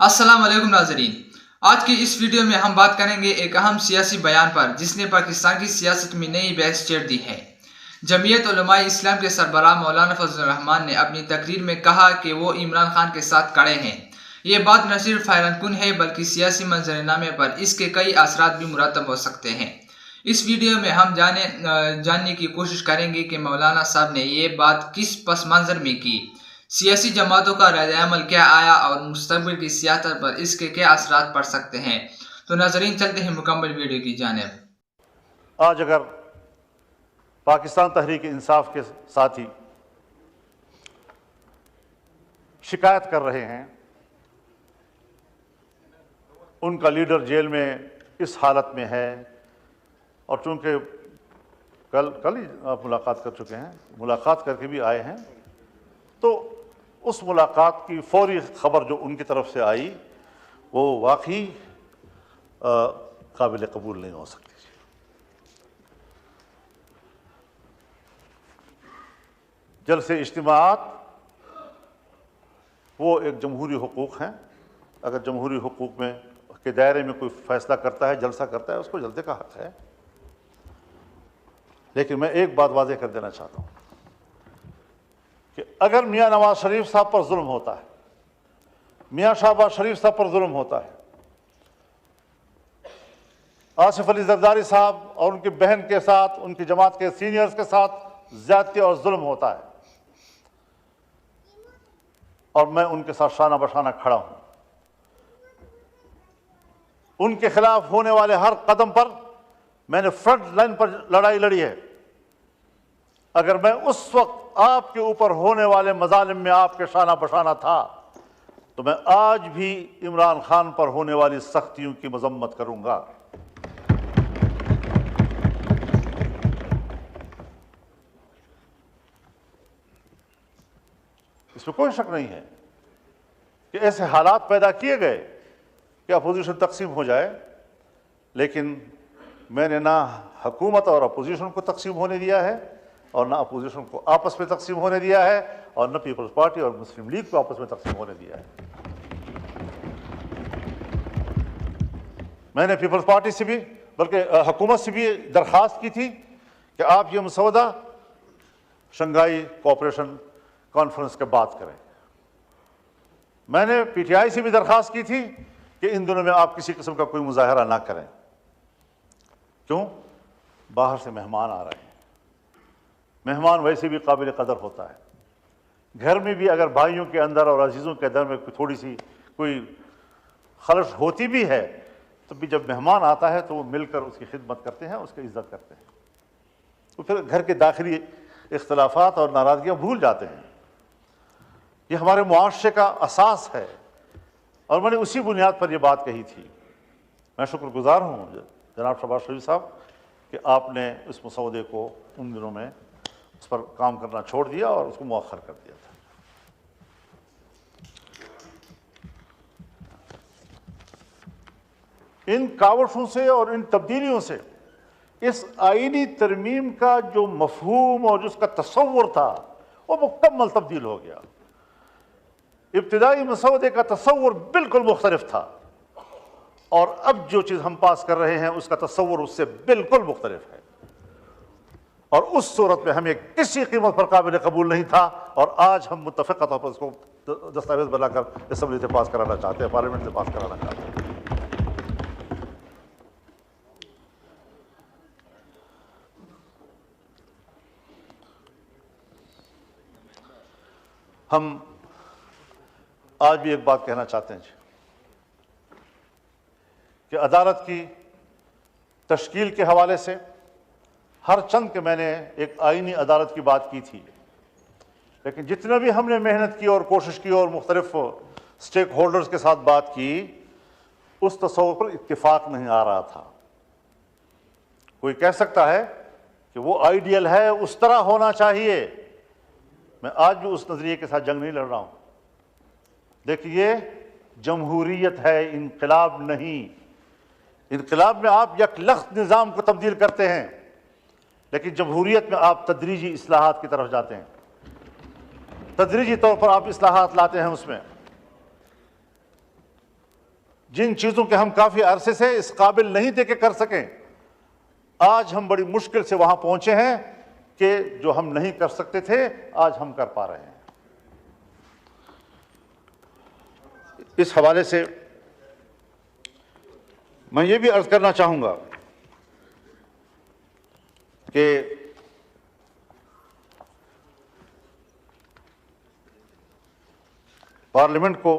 السلام علیکم ناظرین، آج کی اس ویڈیو میں ہم بات کریں گے ایک اہم سیاسی بیان پر جس نے پاکستان کی سیاست میں نئی بحث چھیڑ دی ہے۔ جمعیت علماء اسلام کے سربراہ مولانا فضل الرحمان نے اپنی تقریر میں کہا کہ وہ عمران خان کے ساتھ کھڑے ہیں۔ یہ بات نہ صرف حیران کن ہے بلکہ سیاسی منظرنامے پر اس کے کئی اثرات بھی مرتب ہو سکتے ہیں۔ اس ویڈیو میں ہم جاننے کی کوشش کریں گے کہ مولانا صاحب نے یہ بات کس پس منظر میں کی، سیاسی جماعتوں کا رد عمل کیا آیا اور مستقبل کی سیاست پر اس کے کیا اثرات پڑ سکتے ہیں۔ تو ناظرین چلتے ہیں مکمل ویڈیو کی جانب۔ آج اگر پاکستان تحریک انصاف کے ساتھی شکایت کر رہے ہیں، ان کا لیڈر جیل میں اس حالت میں ہے، اور چونکہ کل ہی آپ ملاقات کر چکے ہیں، ملاقات کر کے بھی آئے ہیں، تو اس ملاقات کی فوری خبر جو ان کی طرف سے آئی وہ واقعی قابل قبول نہیں ہو سکتی۔ جلسے اجتماعات وہ ایک جمہوری حقوق ہیں، اگر جمہوری حقوق میں کے دائرے میں کوئی فیصلہ کرتا ہے، جلسہ کرتا ہے، اس کو جلسے کا حق ہے۔ لیکن میں ایک بات واضح کر دینا چاہتا ہوں کہ اگر میاں نواز شریف صاحب پر ظلم ہوتا ہے، میاں شہباز شریف صاحب پر ظلم ہوتا ہے، آصف علی زرداری صاحب اور ان کی بہن کے ساتھ، ان کی جماعت کے سینئرز کے ساتھ زیادتی اور ظلم ہوتا ہے، اور میں ان کے ساتھ شانہ بشانہ کھڑا ہوں، ان کے خلاف ہونے والے ہر قدم پر میں نے فرنٹ لائن پر لڑائی لڑی ہے، اگر میں اس وقت آپ کے اوپر ہونے والے مظالم میں آپ کے شانہ بشانہ تھا تو میں آج بھی عمران خان پر ہونے والی سختیوں کی مذمت کروں گا۔ اس میں کوئی شک نہیں ہے کہ ایسے حالات پیدا کیے گئے کہ اپوزیشن تقسیم ہو جائے، لیکن میں نے نہ حکومت اور اپوزیشن کو تقسیم ہونے دیا ہے، اور نہ اپوزیشن کو آپس میں تقسیم ہونے دیا ہے، اور نہ پیپلز پارٹی اور مسلم لیگ کو آپس میں تقسیم ہونے دیا ہے۔ میں نے پیپلز پارٹی سے بھی بلکہ حکومت سے بھی درخواست کی تھی کہ آپ یہ مسودہ شنگھائی کوآپریشن کانفرنس کے بعد کریں۔ میں نے پی ٹی آئی سے بھی درخواست کی تھی کہ ان دنوں میں آپ کسی قسم کا کوئی مظاہرہ نہ کریں۔ کیوں؟ باہر سے مہمان آ رہے ہیں، مہمان ویسے بھی قابل قدر ہوتا ہے۔ گھر میں بھی اگر بھائیوں کے اندر اور عزیزوں کے اندر میں تھوڑی سی کوئی خلش ہوتی بھی ہے تو بھی جب مہمان آتا ہے تو وہ مل کر اس کی خدمت کرتے ہیں، اس کی عزت کرتے ہیں، تو پھر گھر کے داخلی اختلافات اور ناراضگیاں بھول جاتے ہیں۔ یہ ہمارے معاشرے کا اساس ہے، اور میں نے اسی بنیاد پر یہ بات کہی تھی۔ میں شکر گزار ہوں جناب شہباز شریف صاحب کہ آپ نے اس مسودے کو ان دنوں میں اس پر کام کرنا چھوڑ دیا اور اس کو مؤخر کر دیا تھا۔ ان کاوشوں سے اور ان تبدیلیوں سے اس آئینی ترمیم کا جو مفہوم اور جس کا تصور تھا وہ مکمل تبدیل ہو گیا۔ ابتدائی مسودے کا تصور بالکل مختلف تھا، اور اب جو چیز ہم پاس کر رہے ہیں اس کا تصور اس سے بالکل مختلف ہے، اور اس صورت میں ہمیں کسی قیمت پر قابل قبول نہیں تھا، اور آج ہم متفقہ طور پر اس کو دستاویز بنا کر اسمبلی سے پاس کرانا چاہتے ہیں، پارلیمنٹ سے پاس کرانا چاہتے ہیں۔ ہم آج بھی ایک بات کہنا چاہتے ہیں کہ عدالت کی تشکیل کے حوالے سے ہر چند کہ میں نے ایک آئینی عدالت کی بات کی تھی، لیکن جتنا بھی ہم نے محنت کی اور کوشش کی اور مختلف سٹیک ہولڈرز کے ساتھ بات کی، اس تصور پر اتفاق نہیں آ رہا تھا۔ کوئی کہہ سکتا ہے کہ وہ آئیڈیل ہے، اس طرح ہونا چاہیے، میں آج بھی اس نظریے کے ساتھ جنگ نہیں لڑ رہا ہوں۔ دیکھیے، جمہوریت ہے، انقلاب نہیں۔ انقلاب میں آپ یک لخت نظام کو تبدیل کرتے ہیں، لیکن جمہوریت میں آپ تدریجی اصلاحات کی طرف جاتے ہیں، تدریجی طور پر آپ اصلاحات لاتے ہیں اس میں۔ جن چیزوں کے ہم کافی عرصے سے اس قابل نہیں تھے کہ کر سکیں، آج ہم بڑی مشکل سے وہاں پہنچے ہیں کہ جو ہم نہیں کر سکتے تھے آج ہم کر پا رہے ہیں۔ اس حوالے سے میں یہ بھی عرض کرنا چاہوں گا کہ پارلیمنٹ کو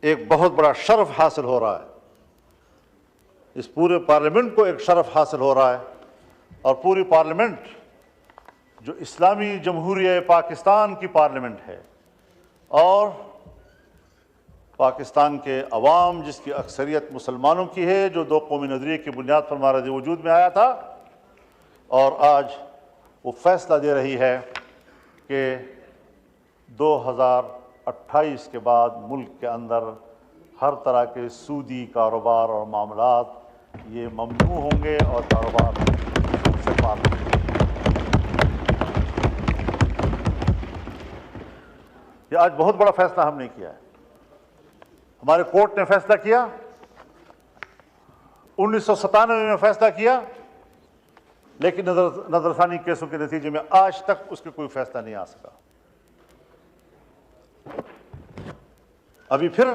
ایک بہت بڑا شرف حاصل ہو رہا ہے، اس پورے پارلیمنٹ کو ایک شرف حاصل ہو رہا ہے، اور پوری پارلیمنٹ جو اسلامی جمہوریہ پاکستان کی پارلیمنٹ ہے، اور پاکستان کے عوام جس کی اکثریت مسلمانوں کی ہے، جو دو قومی نظریے کی بنیاد پر ہمارا وجود میں آیا تھا، اور آج وہ فیصلہ دے رہی ہے کہ 2028 کے بعد ملک کے اندر ہر طرح کے سودی کاروبار اور معاملات یہ ممنوع ہوں گے اور کاروبار سے پاک ہوں گے۔ یہ آج بہت بڑا فیصلہ ہم نے کیا ہے۔ ہمارے کورٹ نے فیصلہ کیا، 1997 میں فیصلہ کیا، لیکن نظر ثانی کیسوں کے نتیجے میں آج تک اس کے کوئی فیصلہ نہیں آ سکا۔ ابھی پھر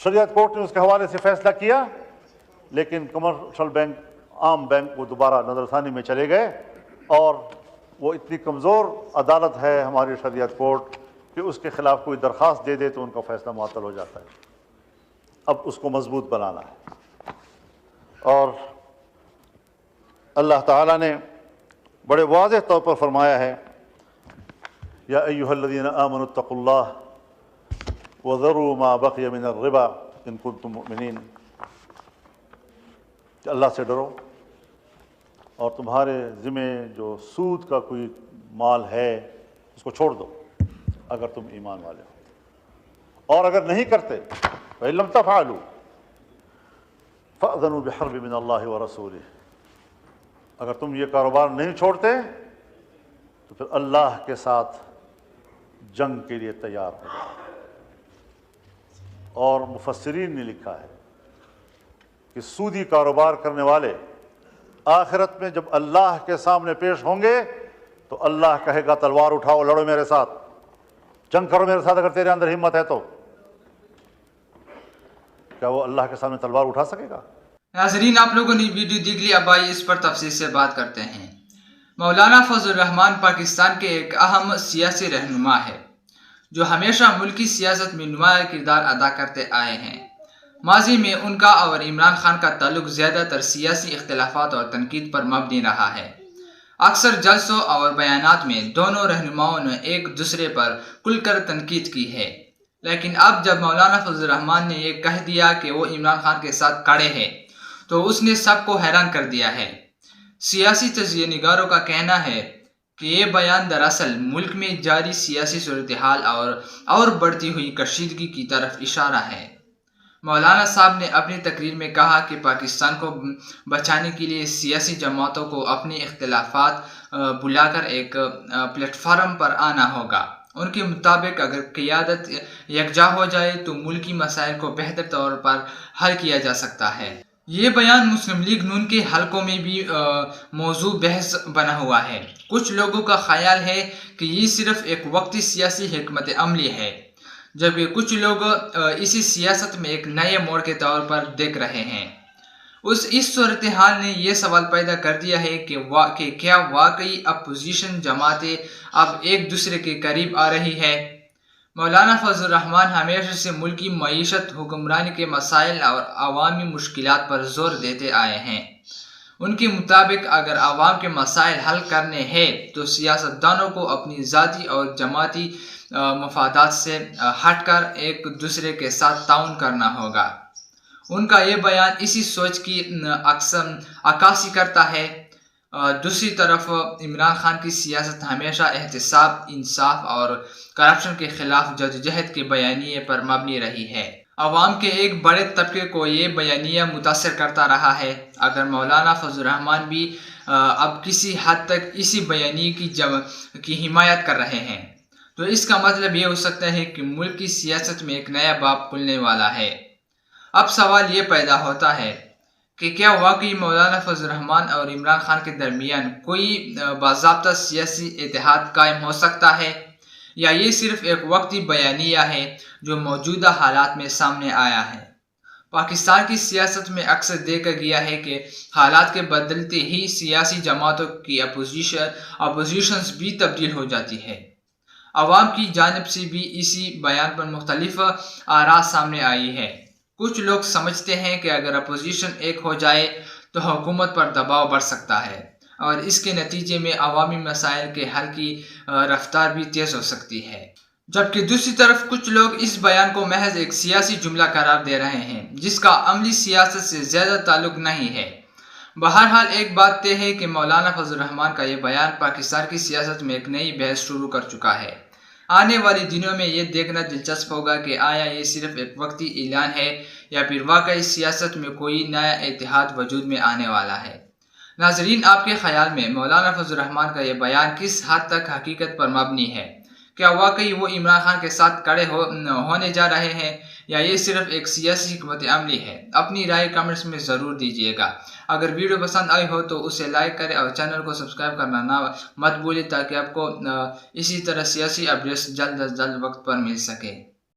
شریعت کورٹ نے اس کے حوالے سے فیصلہ کیا، لیکن کمرشل بینک، عام بینک، وہ دوبارہ نظر ثانی میں چلے گئے، اور وہ اتنی کمزور عدالت ہے ہماری شریعت کورٹ کہ اس کے خلاف کوئی درخواست دے دے تو ان کا فیصلہ معطل ہو جاتا ہے۔ اب اس کو مضبوط بنانا ہے، اور اللہ تعالیٰ نے بڑے واضح طور پر فرمایا ہے، یا ایھا الذین آمنوا اتقوا اللہ وذروا ما بقی من الربا ان کنتم مؤمنین، کہ اللہ سے ڈرو اور تمہارے ذمہ جو سود کا کوئی مال ہے اس کو چھوڑ دو اگر تم ایمان والے ہو، اور اگر نہیں کرتے فإن لم تفعلوا فأذنوا بحرب من اللہ ورسولہ، اگر تم یہ کاروبار نہیں چھوڑتے تو پھر اللہ کے ساتھ جنگ کے لیے تیار ہو جاؤ۔ اور مفسرین نے لکھا ہے کہ سودی کاروبار کرنے والے آخرت میں جب اللہ کے سامنے پیش ہوں گے تو اللہ کہے گا تلوار اٹھاؤ، لڑو میرے ساتھ، جنگ کرو میرے ساتھ، اگر تیرے اندر ہمت ہے تو۔ کیا وہ اللہ کے سامنے تلوار اٹھا سکے گا؟ ناظرین، آپ لوگوں نے ویڈیو دیکھ لی، اب آئیے اس پر تفصیل سے بات کرتے ہیں۔ مولانا فضل الرحمان پاکستان کے ایک اہم سیاسی رہنما ہے جو ہمیشہ ملکی سیاست میں نمایاں کردار ادا کرتے آئے ہیں۔ ماضی میں ان کا اور عمران خان کا تعلق زیادہ تر سیاسی اختلافات اور تنقید پر مبنی رہا ہے۔ اکثر جلسوں اور بیانات میں دونوں رہنماؤں نے ایک دوسرے پر کھل کر تنقید کی ہے، لیکن اب جب مولانا فضل الرحمان نے یہ کہہ دیا کہ وہ عمران خان کے ساتھ کھڑے ہیں تو اس نے سب کو حیران کر دیا ہے۔ سیاسی تجزیہ نگاروں کا کہنا ہے کہ یہ بیان دراصل ملک میں جاری سیاسی صورتحال اور بڑھتی ہوئی کشیدگی کی طرف اشارہ ہے۔ مولانا صاحب نے اپنی تقریر میں کہا کہ پاکستان کو بچانے کے لیے سیاسی جماعتوں کو اپنے اختلافات بلا کر ایک پلیٹ فارم پر آنا ہوگا۔ ان کے مطابق اگر قیادت یکجا ہو جائے تو ملکی مسائل کو بہتر طور پر حل کیا جا سکتا ہے۔ یہ بیان مسلم لیگ نون کے حلقوں میں بھی موضوع بحث بنا ہوا ہے۔ کچھ لوگوں کا خیال ہے کہ یہ صرف ایک وقتی سیاسی حکمت عملی ہے، جبکہ کچھ لوگ اسی سیاست میں ایک نئے موڑ کے طور پر دیکھ رہے ہیں۔ اس صورتحال نے یہ سوال پیدا کر دیا ہے کہ کیا واقعی اپوزیشن جماعتیں اب ایک دوسرے کے قریب آ رہی ہے؟ مولانا فضل الرحمان ہمیشہ سے ملکی معیشت، حکمرانی کے مسائل اور عوامی مشکلات پر زور دیتے آئے ہیں۔ ان کے مطابق اگر عوام کے مسائل حل کرنے ہیں تو سیاستدانوں کو اپنی ذاتی اور جماعتی مفادات سے ہٹ کر ایک دوسرے کے ساتھ تعاون کرنا ہوگا۔ ان کا یہ بیان اسی سوچ کی عکاسی کرتا ہے۔ دوسری طرف عمران خان کی سیاست ہمیشہ احتساب، انصاف اور کرپشن کے خلاف جدوجہد کے بیانیے پر مبنی رہی ہے۔ عوام کے ایک بڑے طبقے کو یہ بیانیہ متاثر کرتا رہا ہے۔ اگر مولانا فضل الرحمان بھی اب کسی حد تک اسی بیانیے کی حمایت کر رہے ہیں تو اس کا مطلب یہ ہو سکتا ہے کہ ملک کی سیاست میں ایک نیا باب کھلنے والا ہے۔ اب سوال یہ پیدا ہوتا ہے کہ کیا واقعی مولانا فضل الرحمان اور عمران خان کے درمیان کوئی باضابطہ سیاسی اتحاد قائم ہو سکتا ہے، یا یہ صرف ایک وقتی بیانیہ ہے جو موجودہ حالات میں سامنے آیا ہے؟ پاکستان کی سیاست میں اکثر دیکھا گیا ہے کہ حالات کے بدلتے ہی سیاسی جماعتوں کی اپوزیشنز بھی تبدیل ہو جاتی ہے۔ عوام کی جانب سے بھی اسی بیان پر مختلف آراء سامنے آئی ہے۔ کچھ لوگ سمجھتے ہیں کہ اگر اپوزیشن ایک ہو جائے تو حکومت پر دباؤ بڑھ سکتا ہے اور اس کے نتیجے میں عوامی مسائل کے حل کی رفتار بھی تیز ہو سکتی ہے، جبکہ دوسری طرف کچھ لوگ اس بیان کو محض ایک سیاسی جملہ قرار دے رہے ہیں جس کا عملی سیاست سے زیادہ تعلق نہیں ہے۔ بہرحال ایک بات طے ہے کہ مولانا فضل الرحمان کا یہ بیان پاکستان کی سیاست میں ایک نئی بحث شروع کر چکا ہے۔ آنے والے دنوں میں یہ دیکھنا دلچسپ ہوگا کہ آیا یہ صرف ایک وقتی اعلان ہے یا پھر واقعی سیاست میں کوئی نیا اتحاد وجود میں آنے والا ہے۔ ناظرین، آپ کے خیال میں مولانا فضل الرحمان کا یہ بیان کس حد تک حقیقت پر مبنی ہے؟ کیا واقعی وہ عمران خان کے ساتھ کھڑے ہونے جا رہے ہیں یا یہ صرف ایک سیاسی حکمت عملی ہے؟ اپنی رائے کمنٹس میں ضرور دیجیے گا۔ اگر ویڈیو پسند آئی ہو تو اسے لائک کریں اور چینل کو سبسکرائب کرنا مت بھولیں تاکہ آپ کو اسی طرح سیاسی اپڈیٹس جلد از جلد وقت پر مل سکے۔